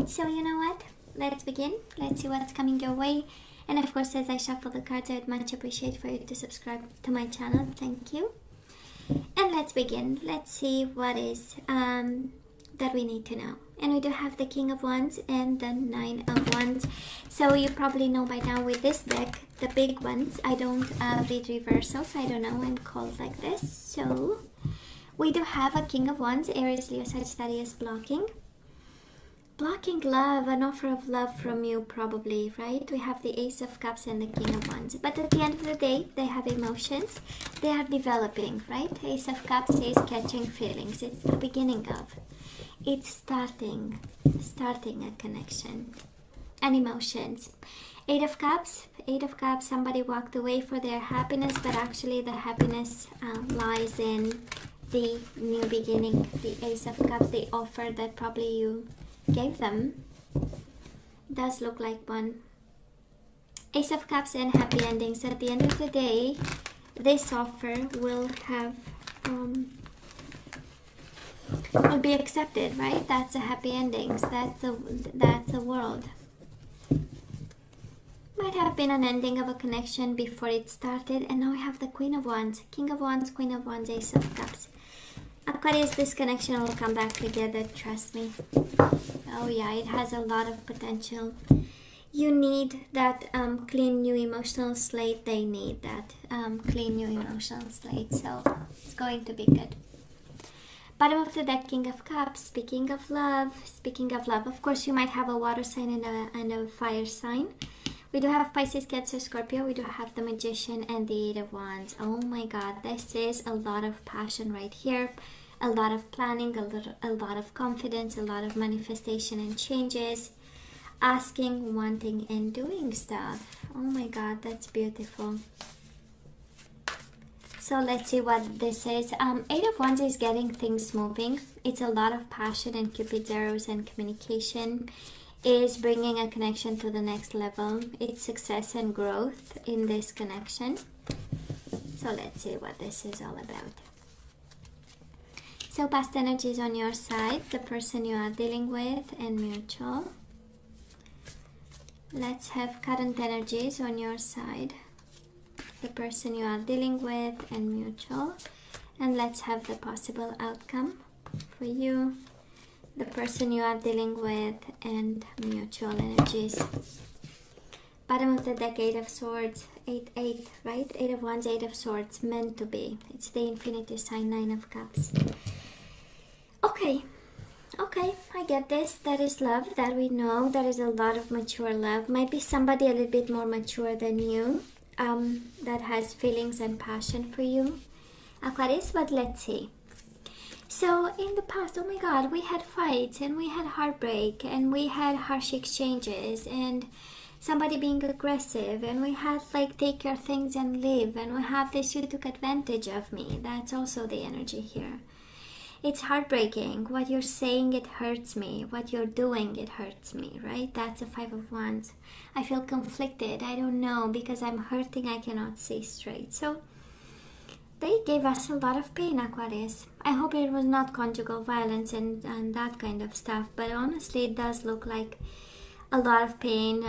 So you know what? Let's begin. Let's see what's coming your way. And of course, as I shuffle the cards, I'd much appreciate for you to subscribe to my channel. Thank you. And let's begin. Let's see what is that we need to know. And we do have the King of Wands and the Nine of Wands. So you probably know by now with this deck, the big ones. I don't read reversals. I don't know. I'm called like this. So we do have a King of Wands, Aries, Leo, Sagittarius blocking. Blocking love, an offer of love from you probably, right? We have the Ace of Cups and the King of Wands. But at the end of the day, they have emotions. They are developing, right? Ace of Cups is catching feelings. It's the beginning of. It's starting a connection. And emotions. Eight of Cups, somebody walked away for their happiness, but actually the happiness lies in the new beginning. The Ace of Cups, the offer that probably you gave them, does look like one. Ace of Cups and happy endings. At the end of the day, this offer will have will be accepted, right? That's a happy endings. That's the world. Might have been an ending of a connection before it started, and now we have the Queen of Wands, King of Wands, Queen of Wands, Ace of Cups. Aquarius, this connection will come back together, trust me. Oh yeah, it has a lot of potential. You need that clean new emotional slate. They need that clean new emotional slate. So it's going to be good. Bottom of the deck, King of Cups. Speaking of love. Of course, you might have a water sign and a fire sign. We do have Pisces, Cancer, Scorpio. We do have the Magician and the Eight of Wands. Oh my God, this is a lot of passion right here. A lot of planning, a lot of confidence, a lot of manifestation and changes. Asking, wanting, and doing stuff. Oh my God, that's beautiful. So let's see what this is. Eight of Wands is getting things moving. It's a lot of passion and Cupid's arrows, and communication is bringing a connection to the next level. It's success and growth in this connection. So let's see what this is all about. So past energies on your side, the person you are dealing with, and mutual. Let's have current energies on your side, the person you are dealing with, and mutual. And let's have the possible outcome for you, the person you are dealing with, and mutual energies. Bottom of the deck, Eight of Swords, 8, right? Eight of Wands, Eight of Swords, meant to be. It's the infinity sign, Nine of Cups. Okay, I get this. That is love, that we know. There is a lot of mature love. Might be somebody a little bit more mature than you, that has feelings and passion for you, Aquarius, but let's see. So in the past, oh my God, we had fights, and we had heartbreak, and we had harsh exchanges, and somebody being aggressive, and we had like take your things and leave, and we have this, you took advantage of me. That's also the energy here. It's heartbreaking. What you're saying, it hurts me. What you're doing, it hurts me, right? That's a Five of Wands. I feel conflicted. I don't know, because I'm hurting. I cannot see straight. So they gave us a lot of pain, Aquarius. I hope it was not conjugal violence and that kind of stuff. But honestly, it does look like a lot of pain,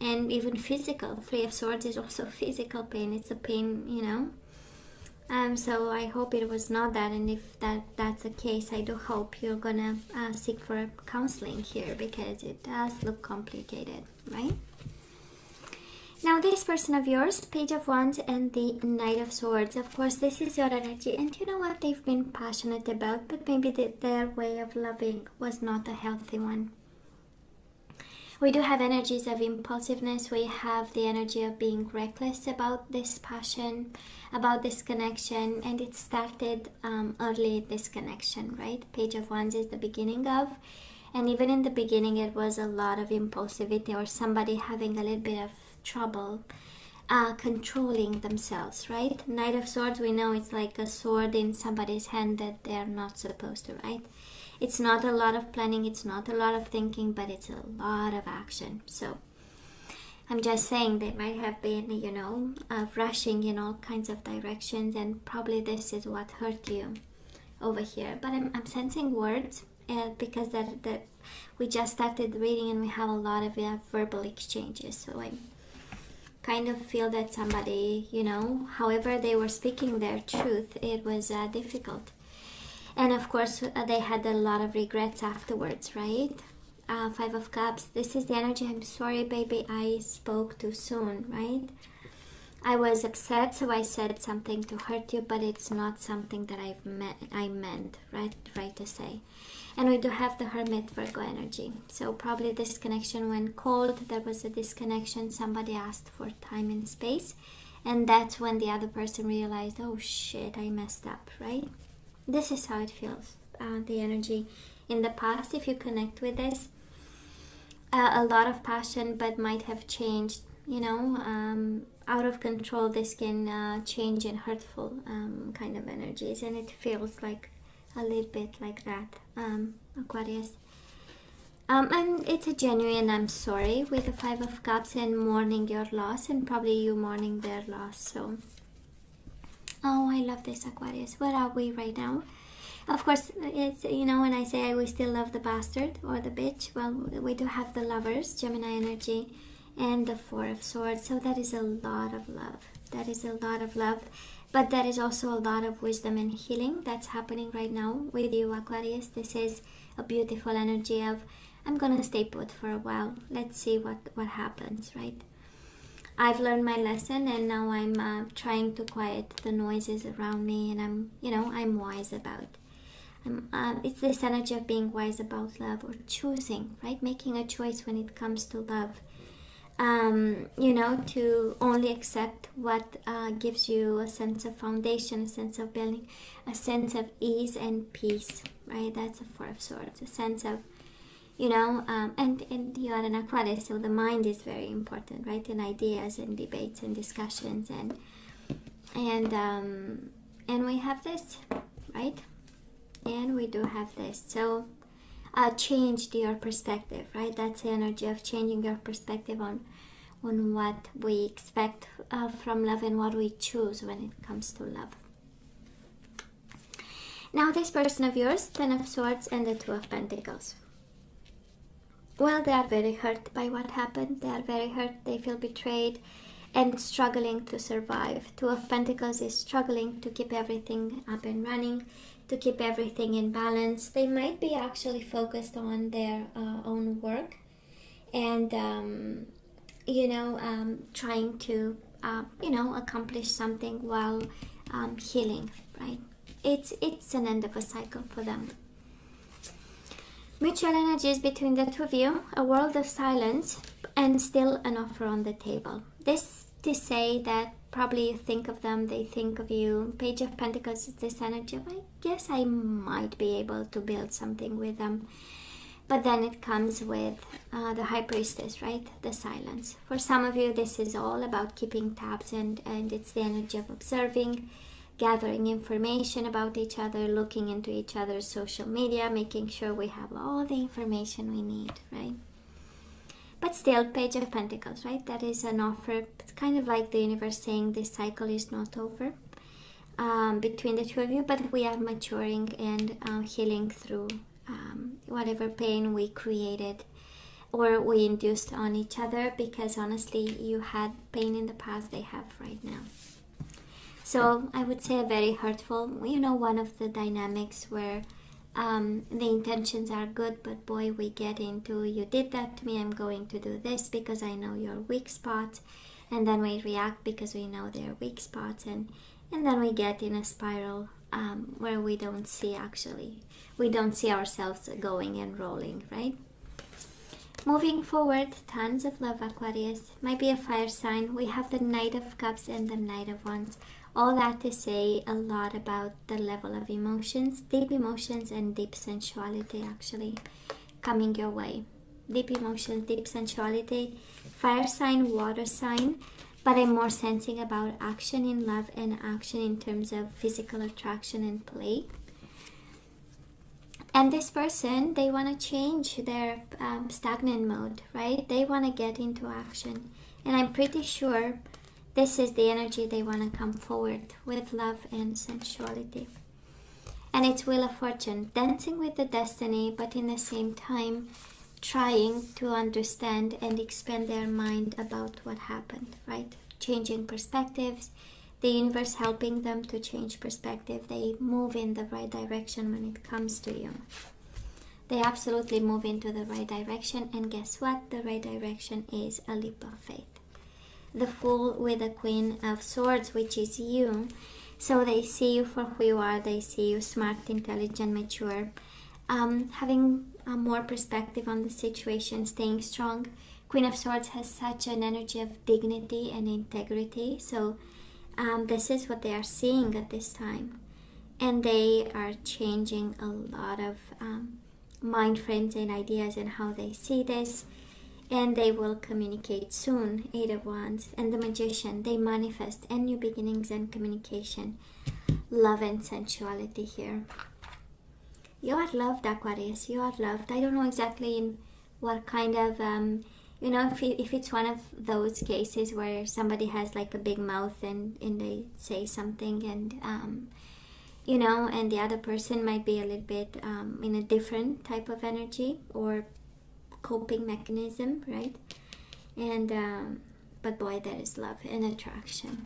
and even physical. Three of Swords is also physical pain. It's a pain, you know. So I hope it was not that, and if that's the case, I do hope you're gonna seek for counseling here, because it does look complicated, right? Now this person of yours, Page of Wands and the Knight of Swords, of course this is your energy, and you know what they've been passionate about, but maybe their way of loving was not a healthy one. We do have energies of impulsiveness. We have the energy of being reckless about this passion, about this connection, and it started early, this connection, right? Page of Wands is the beginning of, and even in the beginning it was a lot of impulsivity, or somebody having a little bit of trouble controlling themselves, right? Knight of Swords, we know it's like a sword in somebody's hand that they're not supposed to, right? It's not a lot of planning, it's not a lot of thinking, but it's a lot of action. So I'm just saying they might have been, you know, rushing in all kinds of directions, and probably this is what hurt you over here. But I'm sensing words. because that we just started reading and we have a lot of verbal exchanges. So I kind of feel that somebody, however they were speaking their truth, it was difficult. And of course, they had a lot of regrets afterwards, right? Five of Cups. This is the energy. I'm sorry, baby, I spoke too soon, right? I was upset, so I said something to hurt you, but it's not something that I meant, right to say. And we do have the Hermit, Virgo energy. So probably this connection went cold. There was a disconnection. Somebody asked for time and space. And that's when the other person realized, oh shit, I messed up, right? This is how it feels, the energy in the past. If you connect with this, a lot of passion, but might have changed, out of control. This can change in hurtful kind of energies, and it feels like a little bit like that, Aquarius. And it's a genuine I'm sorry with the Five of Cups and mourning your loss, and probably you mourning their loss. So, oh, I love this, Aquarius. Where are we right now? Of course, it's, when I say we still love the bastard or the bitch, well, we do have the Lovers, Gemini energy, and the Four of Swords. So that is a lot of love. That is a lot of love. But there is also a lot of wisdom and healing that's happening right now with you, Aquarius. This is a beautiful energy of, I'm going to stay put for a while. Let's see what happens, right? I've learned my lesson, and now I'm trying to quiet the noises around me, and I'm wise about. It's this energy of being wise about love, or choosing, right? Making a choice when it comes to love. To only accept what gives you a sense of foundation, a sense of building, a sense of ease and peace, right? That's a Four of Swords, a sense of, and you are an Aquarius, so the mind is very important, right? And ideas and debates and discussions, and we have this, right? And we do have this. So changed your perspective, right? That's the energy of changing your perspective on what we expect from love and what we choose when it comes to love. Now this person of yours, Ten of Swords and the Two of Pentacles. Well, they are very hurt by what happened. They are very hurt. They feel betrayed and struggling to survive. Two of Pentacles is struggling to keep everything up and running, to keep everything in balance. They might be actually focused on their own work and, trying to, accomplish something while healing, right? It's an end of a cycle for them. Mutual energies between the two of you, a world of silence, and still an offer on the table. This to say that probably you think of them, they think of you. Page of Pentacles is this energy of, I guess I might be able to build something with them. But then it comes with the High Priestess, right? The silence. For some of you, this is all about keeping tabs, and it's the energy of observing, gathering information about each other, looking into each other's social media, making sure we have all the information we need, right? But still, Page of Pentacles, right? That is an offer. It's kind of like the universe saying this cycle is not over between the two of you, but we are maturing and healing through whatever pain we created or we induced on each other, because honestly, you had pain in the past, they have right now. So I would say a very hurtful, one of the dynamics where the intentions are good, but boy, we get into, you did that to me, I'm going to do this because I know your weak spots, and then we react because we know their weak spots, and then we get in a spiral where we don't see ourselves going and rolling, right? Moving forward, tons of love, Aquarius. Might be a fire sign. We have the Knight of Cups and the Knight of Wands. All that to say a lot about the level of emotions, deep emotions and deep sensuality actually coming your way. Deep emotions, deep sensuality, fire sign, water sign, but I'm more sensing about action in love and action in terms of physical attraction and play. And this person, they want to change their stagnant mode, right? They want to get into action. And I'm pretty sure this is the energy they want to come forward with, love and sensuality. And it's Wheel of Fortune, dancing with the destiny, but in the same time trying to understand and expand their mind about what happened, right? Changing perspectives, the universe helping them to change perspective. They move in the right direction when it comes to you. They absolutely move into the right direction, and guess what? The right direction is a leap of faith. The Fool with the Queen of Swords, which is you. So they see you for who you are. They see you smart, intelligent, mature, having more perspective on the situation, staying strong. Queen of Swords has such an energy of dignity and integrity. So this is what they are seeing at this time. And they are changing a lot of mind frames and ideas and how they see this. And they will communicate soon. 8 of Wands and the Magician. They manifest and new beginnings and communication. Love and sensuality here. You are loved, Aquarius. You are loved. I don't know exactly in what kind of, if it's one of those cases where somebody has like a big mouth and they say something and, and the other person might be a little bit in a different type of energy or coping mechanism, right? And but boy, there is love and attraction.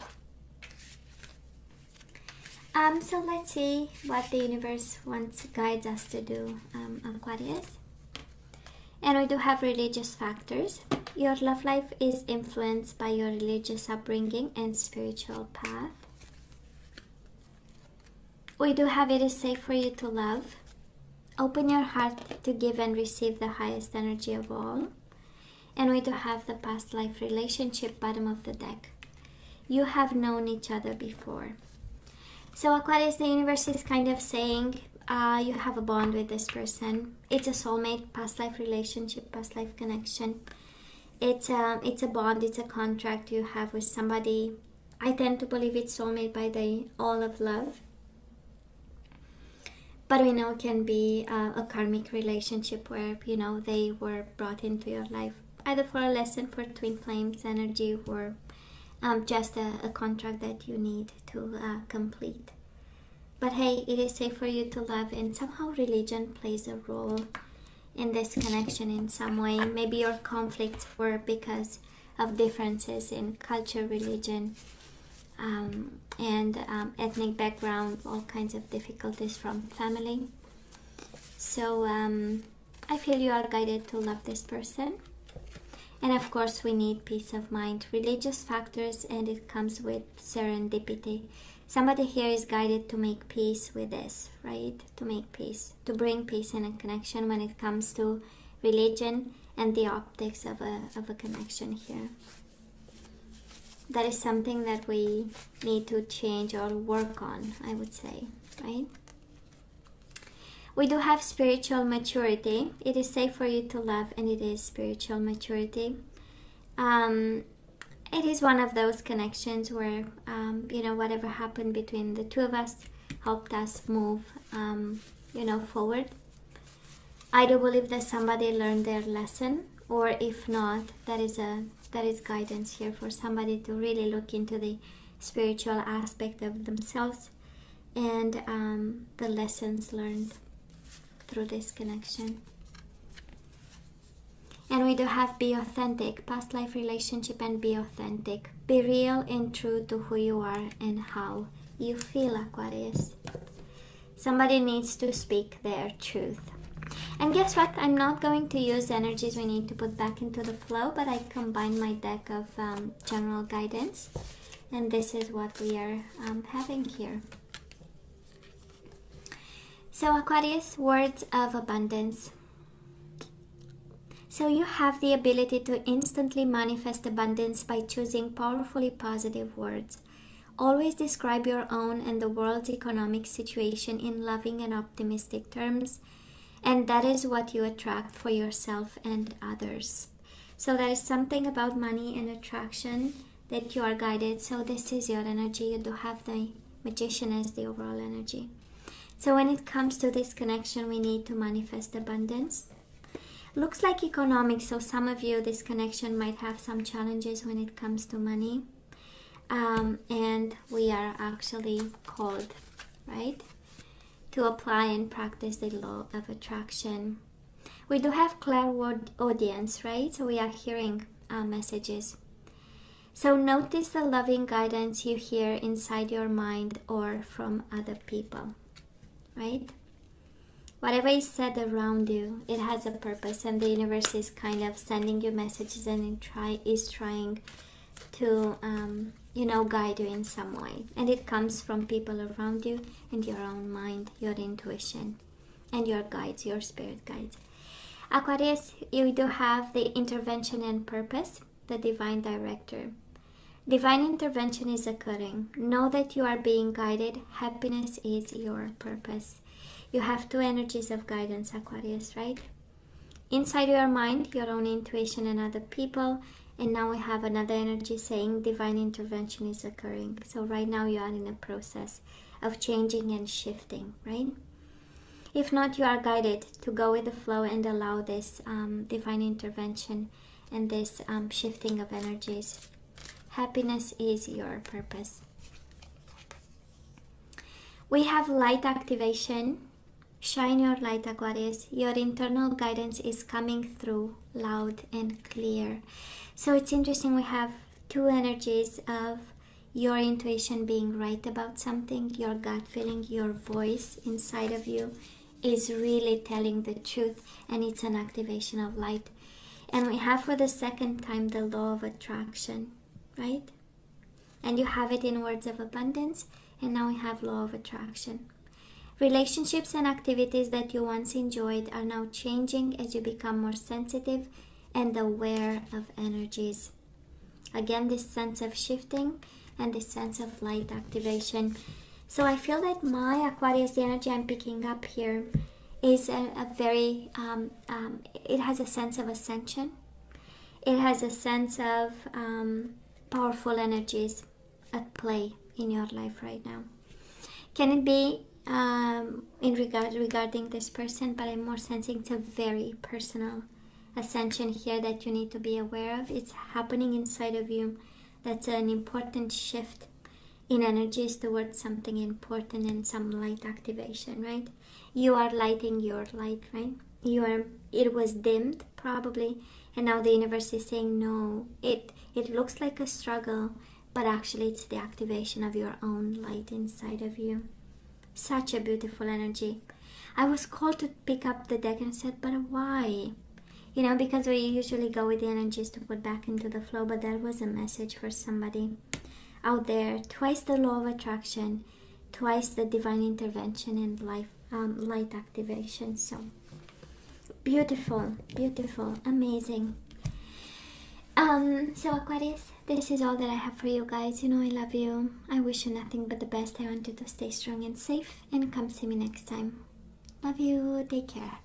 So let's see what the universe guides us to do, Aquarius. And we do have religious factors. Your love life is influenced by your religious upbringing and spiritual path. We do have it is safe for you to love. Open your heart to give and receive the highest energy of all. And we do have the past life relationship, bottom of the deck. You have known each other before. So Aquarius, the universe is kind of saying you have a bond with this person. It's a soulmate, past life relationship, past life connection. It's a bond, it's a contract you have with somebody. I tend to believe it's soulmate by the all of love. But we know it can be a karmic relationship where, they were brought into your life either for a lesson, for twin flames energy, or just a contract that you need to complete. But hey, it is safe for you to love, and somehow religion plays a role in this connection in some way. Maybe your conflicts were because of differences in culture, religion, and ethnic background, all kinds of difficulties from family. So I feel you are guided to love this person. And of course we need peace of mind, religious factors, and it comes with serendipity. Somebody here is guided to make peace with this, right? To make peace, to bring peace and a connection when it comes to religion and the optics of a connection here. That is something that we need to change or work on, I would say, right? We do have spiritual maturity. It is safe for you to love, and it is spiritual maturity. It is one of those connections where, whatever happened between the two of us helped us move, forward. I do believe that somebody learned their lesson, or if not, that is guidance here for somebody to really look into the spiritual aspect of themselves and the lessons learned through this connection. And we do have be authentic, past life relationship, and be authentic. Be real and true to who you are and how you feel, Aquarius. Somebody needs to speak their truth. And guess what? I'm not going to use energies we need to put back into the flow, but I combined my deck of general guidance. And this is what we are having here. So Aquarius, words of abundance. So you have the ability to instantly manifest abundance by choosing powerfully positive words. Always describe your own and the world's economic situation in loving and optimistic terms. And that is what you attract for yourself and others. So there is something about money and attraction that you are guided. So this is your energy. You do have the Magician as the overall energy. So when it comes to this connection, we need to manifest abundance. Looks like economic. So some of you, this connection might have some challenges when it comes to money. And we are actually called, right, to apply and practice the law of attraction. We do have clairaudience, right? So we are hearing messages. So notice the loving guidance you hear inside your mind or from other people, right? Whatever is said around you, it has a purpose, and the universe is kind of sending you messages and is trying to, guide you in some way. And it comes from people around you and your own mind, your intuition, and your guides, your spirit guides. Aquarius, you do have the intervention and purpose, the divine director. Divine intervention is occurring. Know that you are being guided. Happiness is your purpose. You have two energies of guidance, Aquarius, right? Inside your mind, your own intuition and other people. And now we have another energy saying divine intervention is occurring. So right now you are in a process of changing and shifting, right? If not, you are guided to go with the flow and allow this divine intervention and this shifting of energies. Happiness is your purpose. We have light activation. Shine your light, Aquarius. Your internal guidance is coming through loud and clear. So it's interesting, we have two energies of your intuition being right about something, your gut feeling, your voice inside of you is really telling the truth, and it's an activation of light. And we have for the second time the law of attraction, right? And you have it in words of abundance, and now we have law of attraction. Relationships and activities that you once enjoyed are now changing as you become more sensitive and aware of energies. Again, this sense of shifting and this sense of light activation. So I feel that my Aquarius, the energy I'm picking up here is a very, it has a sense of ascension. It has a sense of powerful energies at play in your life right now. Can it be regarding this person, but I'm more sensing it's a very personal ascension here that you need to be aware of. It's happening inside of you. That's an important shift in energies towards something important and some light activation, right? You are lighting your light, right? It was dimmed probably, and now the universe is saying no, it looks like a struggle, but actually it's the activation of your own light inside of you. Such a beautiful energy. I was called to pick up the deck and said, but why? Because we usually go with the energies to put back into the flow, but that was a message for somebody out there. Twice the law of attraction, twice the divine intervention and light activation. So beautiful, beautiful, amazing. So Aquarius, this is all that I have for you guys. I love you. I wish you nothing but the best. I want you to stay strong and safe, and come see me next time. Love you. Take care.